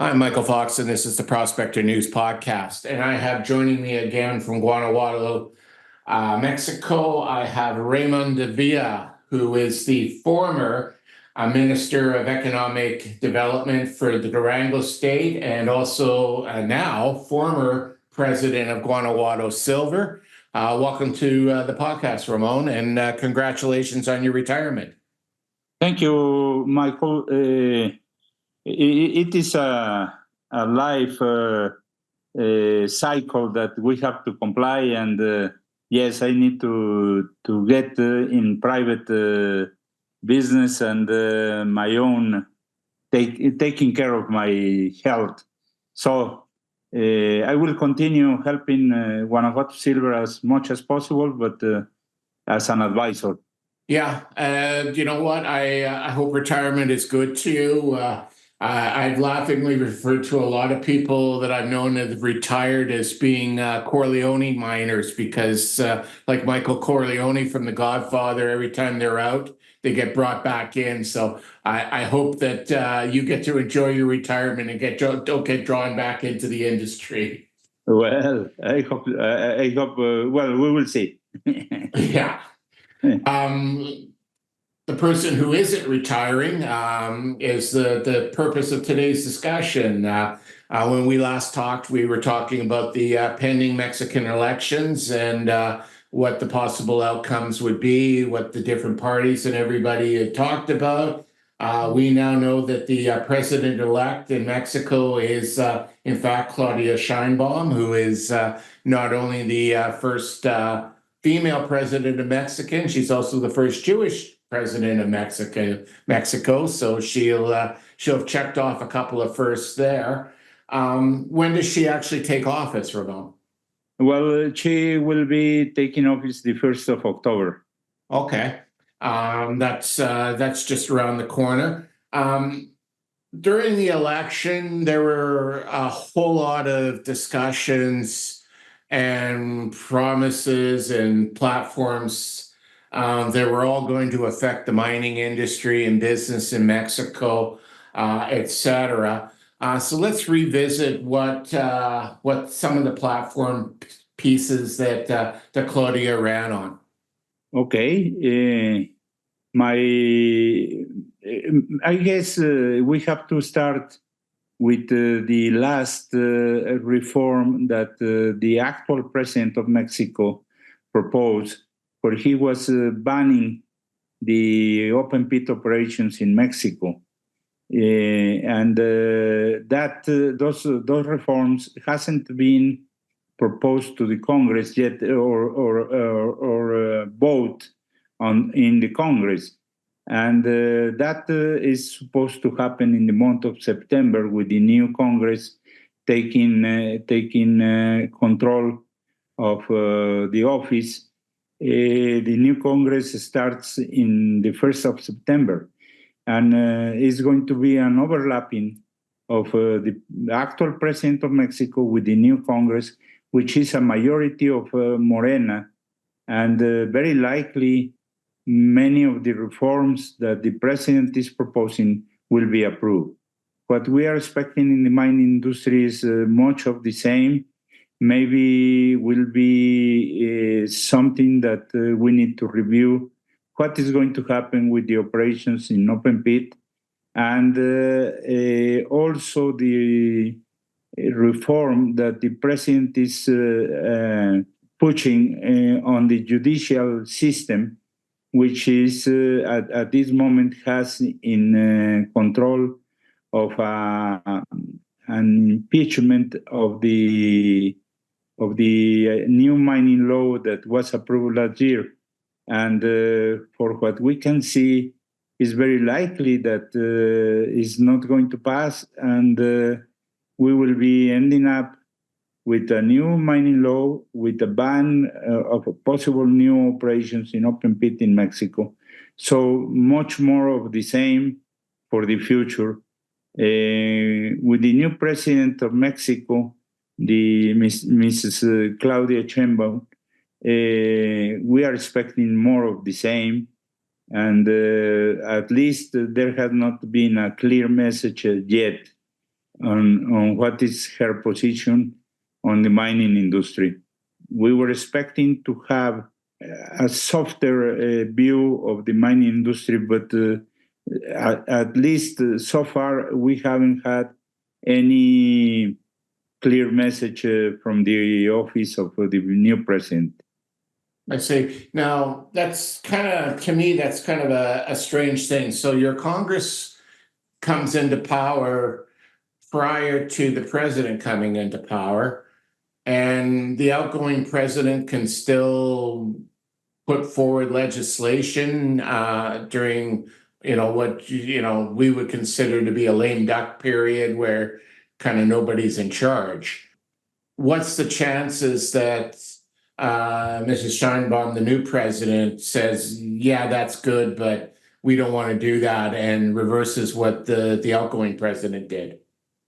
I'm Michael Fox, and this is the Prospector News Podcast. And I have joining me again from Guanajuato, Mexico, I have Ramon Davila, who is the former Minister of Economic Development for the Durango State and also now former President of Guanajuato Silver. Welcome to the podcast, Ramon, and congratulations on your retirement. Thank you, Michael. It is a life cycle that we have to comply, and yes, I need to get in private business and my own taking care of my health. So I will continue helping Guanajuato Silver as much as possible, but as an advisor. Yeah, you know what? I hope retirement is good to you. I've laughingly referred to a lot of people that I've known that have retired as being Corleone miners because, like Michael Corleone from The Godfather, every time they're out, they get brought back in. So I hope that you get to enjoy your retirement and don't get drawn back into the industry. Well, I hope. Well, we will see. Yeah. The person who isn't retiring is the purpose of today's discussion. When we last talked, we were talking about the pending Mexican elections and what the possible outcomes would be, what the different parties and everybody had talked about. We now know that the President-elect in Mexico is, in fact, Claudia Sheinbaum, who is not only the first female president of Mexico, she's also the first Jewish president of Mexico. So she'll have checked off a couple of firsts there. When does she actually take office, Ramon? Well, she will be taking office the 1st of October. Okay. That's just around the corner. During the election, there were a whole lot of discussions and promises and platforms that were all going to affect the mining industry and business in Mexico, et cetera. So let's revisit what some of the platform pieces that Claudia ran on. Okay. I guess we have to start with the last reform that the actual president of Mexico proposed, where he was banning the open pit operations in Mexico, and those reforms hasn't been proposed to the Congress yet, or vote on in the Congress, and that is supposed to happen in the month of September with the new Congress taking control of the office. The new Congress starts in the 1st of September, and is going to be an overlapping of the actual president of Mexico with the new Congress, which is a majority of Morena, and very likely many of the reforms that the president is proposing will be approved. What we are expecting in the mining industry is much of the same. Maybe will be something that we need to review. What is going to happen with the operations in open pit, and also the reform that the president is pushing on the judicial system, which is at this moment has in control of an impeachment of the new mining law that was approved last year. And for what we can see, is very likely that is not going to pass, and we will be ending up with a new mining law, with a ban of possible new operations in open pit in Mexico. So much more of the same for the future. With the new president of Mexico, the Mrs. Claudia Sheinbaum, we are expecting more of the same. And at least there has not been a clear message yet on what is her position on the mining industry. We were expecting to have a softer view of the mining industry, but at least so far we haven't had any clear message from the office of the new president. I see. Now, that's kind of, to me, that's kind of a strange thing. So your Congress comes into power prior to the president coming into power, and the outgoing president can still put forward legislation during, what, we would consider to be a lame duck period where kind of nobody's in charge. What's the chances that Mrs. Sheinbaum, the new president, says, yeah, that's good, but we don't want to do that, and reverses what the outgoing president did?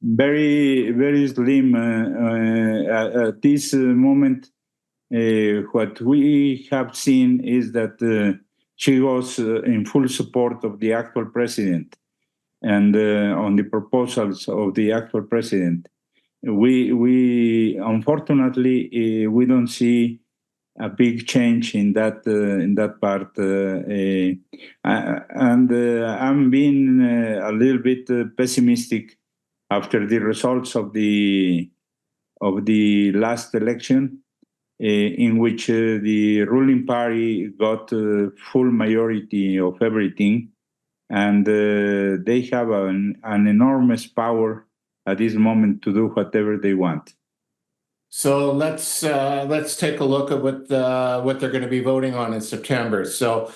Very, very slim. At this moment, what we have seen is that she was in full support of the actual president and on the proposals of the actual president. We unfortunately we don't see a big change in that part, and I'm being a little bit pessimistic after the results of the last election, in which the ruling party got full majority of everything, and they have an enormous power at this moment to do whatever they want. So let's take a look at what they're going to be voting on in September. So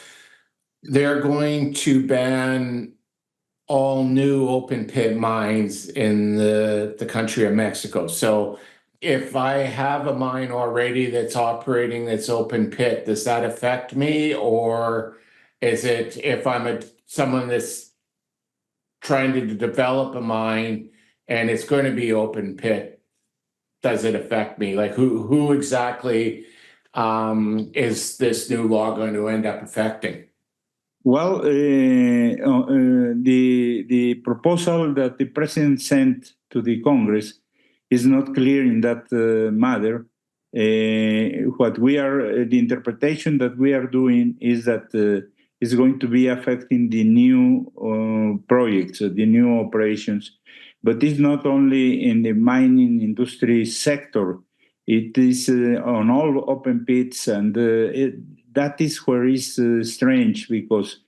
they're going to ban all new open pit mines in the country of Mexico. So if I have a mine already that's operating that's open pit, does that affect me? Or is it if I'm someone that's trying to develop a mine and it's going to be open pit, does it affect me? Like who exactly is this new law going to end up affecting? Well, the proposal that the president sent to the Congress is not clear in that matter. The interpretation that we are doing is that it's going to be affecting the new projects, the new operations, but it's not only in the mining industry sector. It is on all open pits, and that is where it's strange because,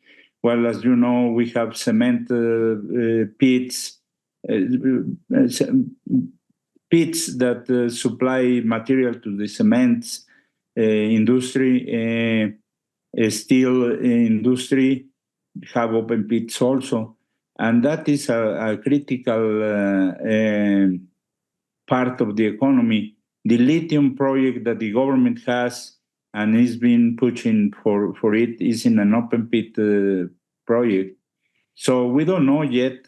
well, as you know, we have cement pits, pits that supply material to the cement industry, steel industry have open pits also. And that is a critical part of the economy. The lithium project that the government has and is being pushing for it is in an open pit project. So we don't know yet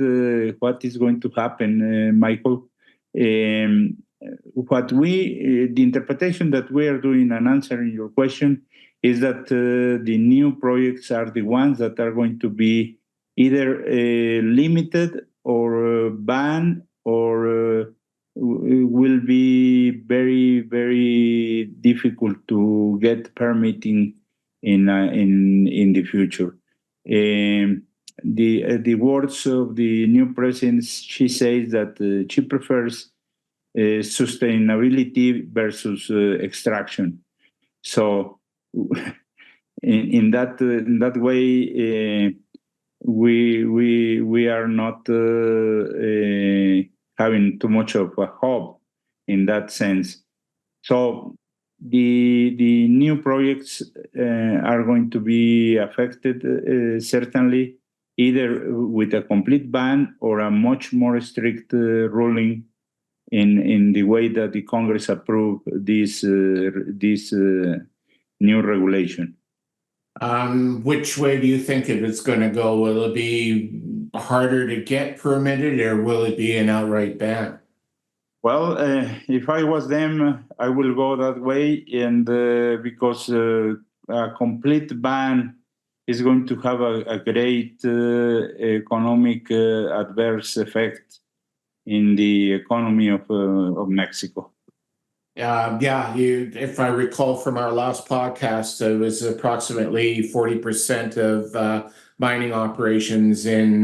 what is going to happen, Michael. The interpretation that we are doing and answering your question is that the new projects are the ones that are going to be either limited or banned or will be very, very difficult to get permitting in the future. The words of the new president, she says that she prefers sustainability versus extraction. So, in that way, we are not having too much of a hope in that sense. So the new projects are going to be affected certainly, either with a complete ban or a much more strict ruling in the way that the Congress approved this new regulation. Which way do you think it's going to go? Will it be harder to get permitted, or will it be an outright ban? Well, if I was them, I will go that way, and because a complete ban is going to have a great economic adverse effect in the economy of Mexico. If I recall from our last podcast, it was approximately 40% of mining operations in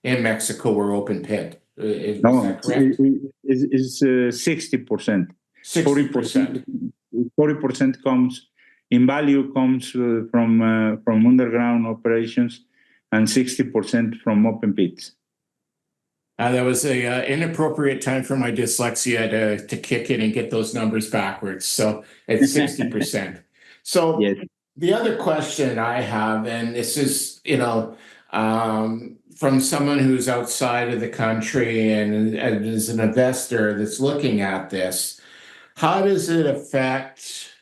Mexico were open pit. Is that correct? It's 60%. 60%. 40% comes in value comes from underground operations, and 60% from open pits. That was a inappropriate time for my dyslexia to kick in and get those numbers backwards. So it's 60%. So yes. The other question I have, and this is, from someone who's outside of the country and is an investor that's looking at this, how does it affect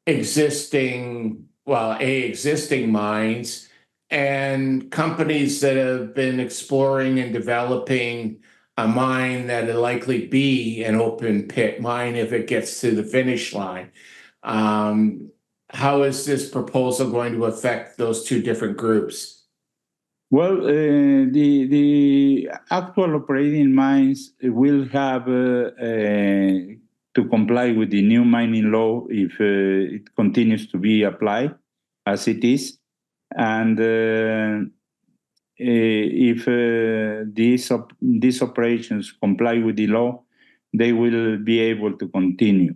existing mines and companies that have been exploring and developing a mine that will likely be an open pit mine if it gets to the finish line? How is this proposal going to affect those two different groups? Well, the actual operating mines will have to comply with the new mining law if it continues to be applied as it is. And if these operations comply with the law, they will be able to continue.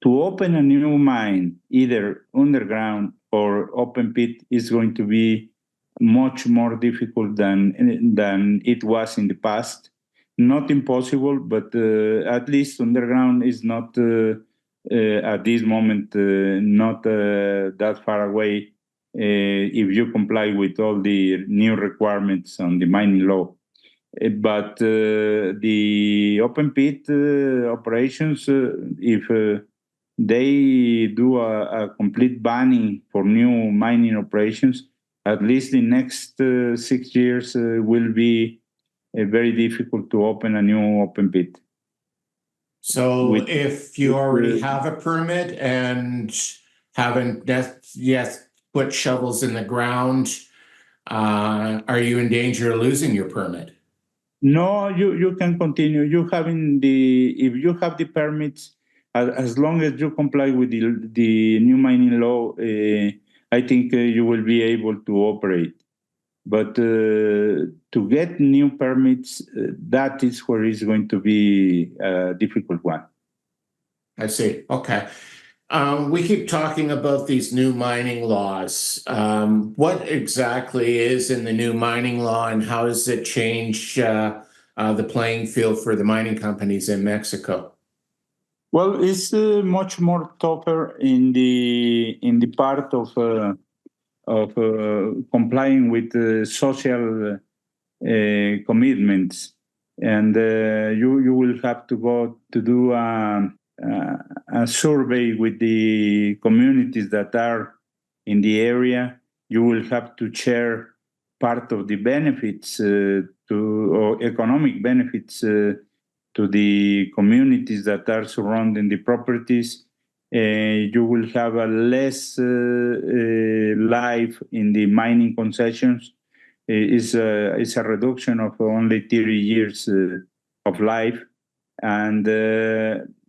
To open a new mine, either underground or open pit, is going to be much more difficult than it was in the past. Not impossible, but at least underground is not at this moment not that far away if you comply with all the new requirements on the mining law. But the open pit operations, if they do a complete banning for new mining operations, at least the next 6 years will be very difficult to open a new open pit. So if you already have a permit and haven't yet put shovels in the ground, are you in danger of losing your permit? No, you can continue. If you have the permits, as long as you comply with the new mining law, I think you will be able to operate. But to get new permits, that is where it's going to be a difficult one. I see. Okay. We keep talking about these new mining laws. What exactly is in the new mining law, and how does it change the playing field for the mining companies in Mexico? Well, it's much more tougher in the part of complying with social commitments, and you will have to go to do a survey with the communities that are in the area. You will have to share part of the benefits or economic benefits to the communities that are surrounding the properties. You will have a less life in the mining concessions. It's a reduction of only 30 years of life. And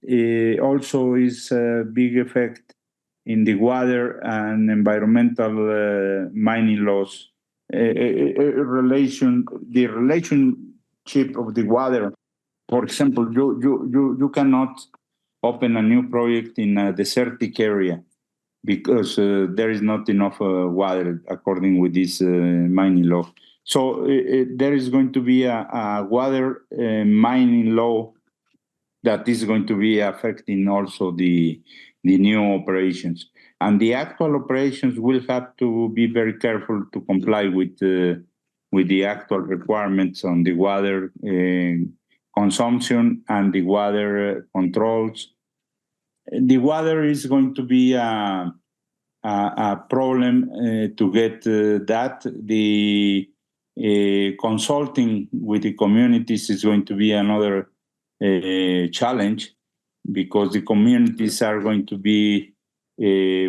it also is a big effect in the water and environmental mining laws. The relationship of the water. For example, you cannot open a new project in a desertic area because there is not enough water according with this mining law. So there is going to be a water mining law that is going to be affecting also the new operations. And the actual operations will have to be very careful to comply with the actual requirements on the water consumption and the water controls. The water is going to be a problem to get that. The consulting with the communities is going to be another challenge, because the communities are going to be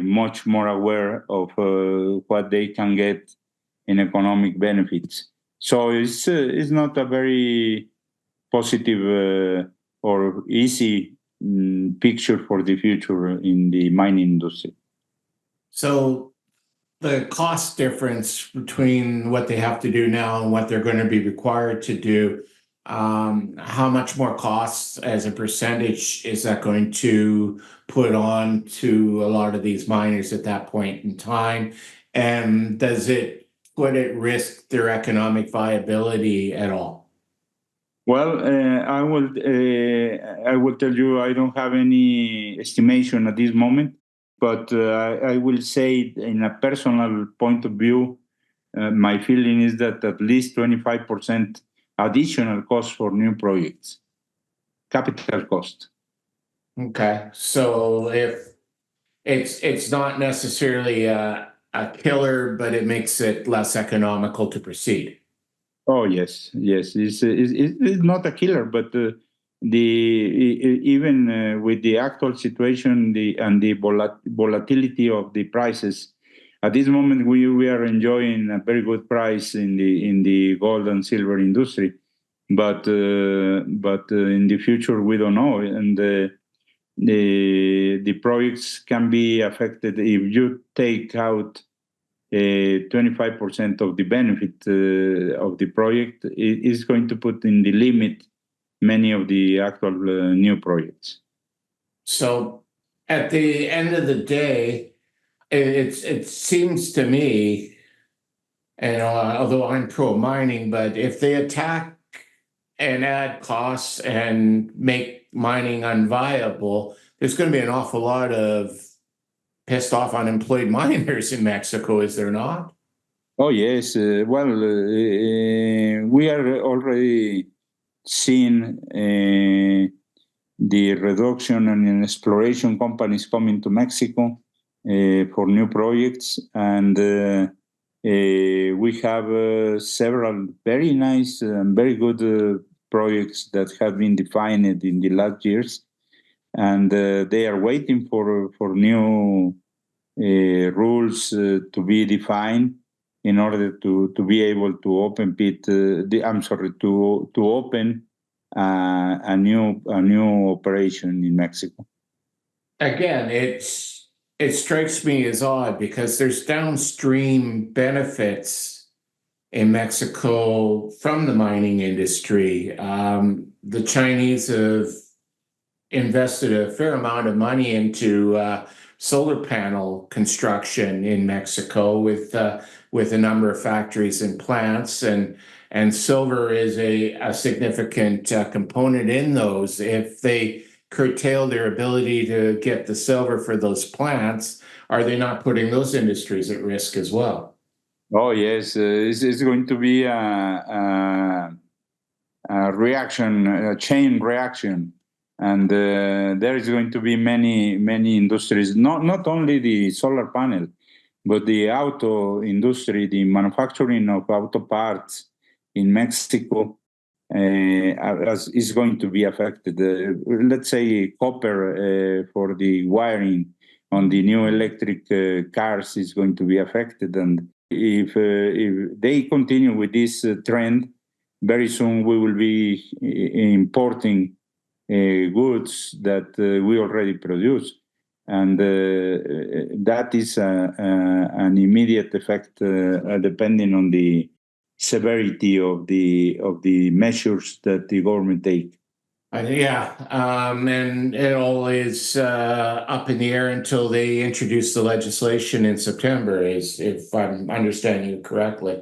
much more aware of what they can get in economic benefits. So it's not a very positive or easy picture for the future in the mining industry. So the cost difference between what they have to do now and what they're going to be required to do, how much more costs as a percentage is that going to put on to a lot of these miners at that point in time? And does it put at risk their economic viability at all? Well, I will tell you I don't have any estimation at this moment, but I will say in a personal point of view, my feeling is that at least 25% additional cost for new projects, capital cost. Okay, so if it's not necessarily a killer, but it makes it less economical to proceed. Oh yes. It's not a killer, but even with the actual situation, the volatility of the prices, at this moment we are enjoying a very good price in the gold and silver industry, but in the future we don't know, and the projects can be affected if you take out 25% of the benefit of the project. Is going to put in the limit many of the actual new projects. So at the end of the day, it seems to me, and although I'm pro mining, but if they attack and add costs and make mining unviable, there's going to be an awful lot of pissed off unemployed miners in Mexico, is there not? Oh yes, we are already seeing the reduction in exploration companies coming to Mexico for new projects, and we have several very nice and very good projects that have been defined in the last years, and they are waiting for new rules to be defined in order to be able to open pit. To open a new operation in Mexico. Again, it strikes me as odd because there's downstream benefits in Mexico from the mining industry. The Chinese have invested a fair amount of money into solar panel construction in Mexico with a number of factories and plants, and silver is a significant component in those. If they curtail their ability to get the silver for those plants, are they not putting those industries at risk as well? Oh yes, it's going to be a reaction, a chain reaction, and there is going to be many industries, not only the solar panel, but the auto industry, the manufacturing of auto parts in Mexico is going to be affected. Let's say copper for the wiring on the new electric cars is going to be affected, and if they continue with this trend, very soon we will be importing goods that we already produce, and that is an immediate effect depending on the severity of the measures that the government take. And it all is up in the air until they introduce the legislation in September, if I'm understanding you correctly.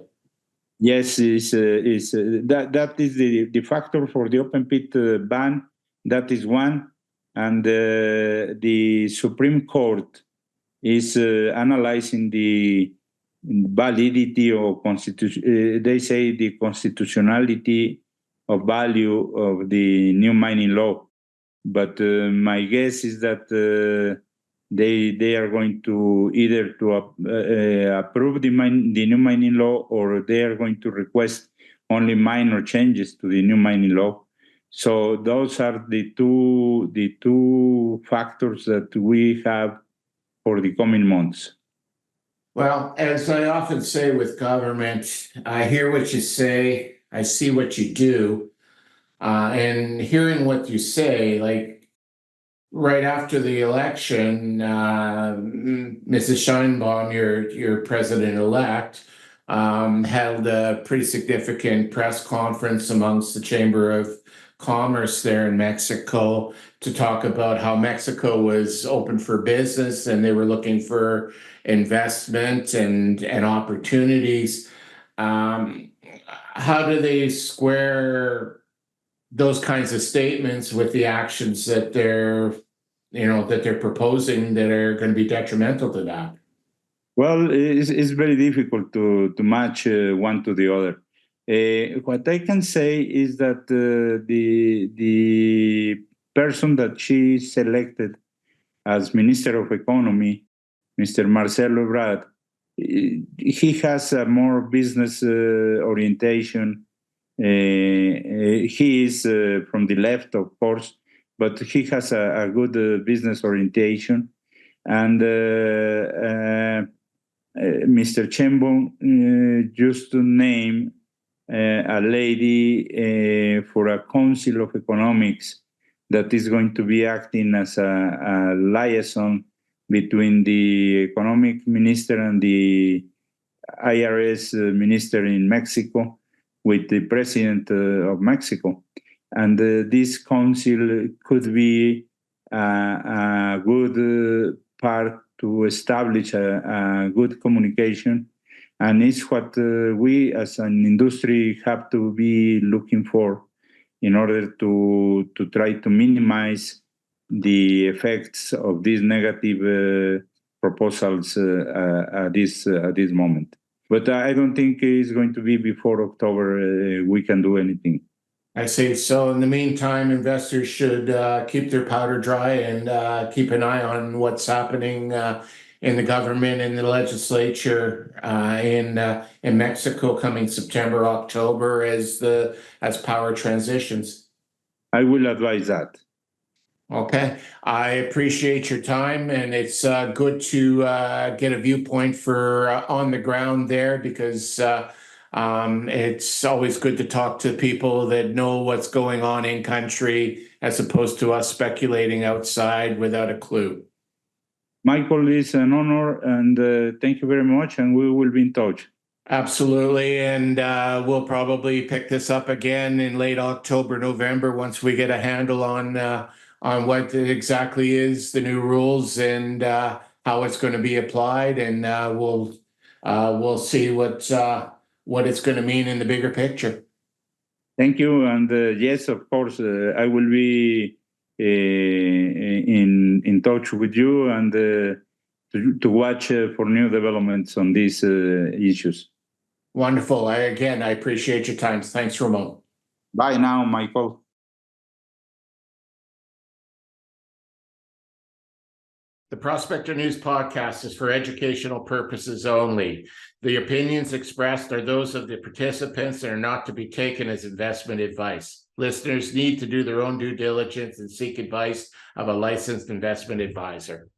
Yes, that is the factor for the open pit ban. That is one, and the Supreme Court is analyzing the validity or constitution. They say the constitutionality of value of the new mining law, but my guess is that they are going to either to approve the new mining law, or they are going to request only minor changes to the new mining law. So those are the two factors that we have for the coming months. Well, as I often say with government, I hear what you say, I see what you do. And hearing what you say, like right after the election, Mrs. Sheinbaum, your president elect, held a pretty significant press conference amongst the Chamber of Commerce there in Mexico to talk about how Mexico was open for business and they were looking for investment and opportunities. Um, how do they square those kinds of statements with the actions that they're proposing that are going to be detrimental to that? Well, it's very difficult to match one to the other. What I can say is that the person that she selected as Minister of Economy, Mr. Marcelo Ebrard, he has a more business orientation. He is from the left, of course, but he has a good business orientation. And Mr. Sheinbaum just to name a lady for a Council of Economics that is going to be acting as a liaison between the economic minister and the IRS minister in Mexico with the president of Mexico. And this council could be a good part to establish a good communication. And it's what we as an industry have to be looking for in order to try to minimize the effects of these negative proposals at this moment. But I don't think it's going to be before October we can do anything. I see. So in the meantime, investors should keep their powder dry and keep an eye on what's happening in the government and the legislature in Mexico coming September, October as power transitions. I will advise that. Okay, I appreciate your time, and it's good to get a viewpoint for on the ground there because it's always good to talk to people that know what's going on in country as opposed to us speculating outside without a clue. Michael, it's an honor, and thank you very much, and we will be in touch. Absolutely, and we'll probably pick this up again in late October, November once we get a handle on what exactly is the new rules and how it's going to be applied, and we'll see what it's going to mean in the bigger picture. Thank you, and yes, of course, I will be in touch with you and to watch for new developments on these issues. Wonderful. I appreciate your time. Thanks, Ramon. Bye now, Michael. The Prospector News podcast is for educational purposes only. The opinions expressed are those of the participants and are not to be taken as investment advice. Listeners need to do their own due diligence and seek advice of a licensed investment advisor.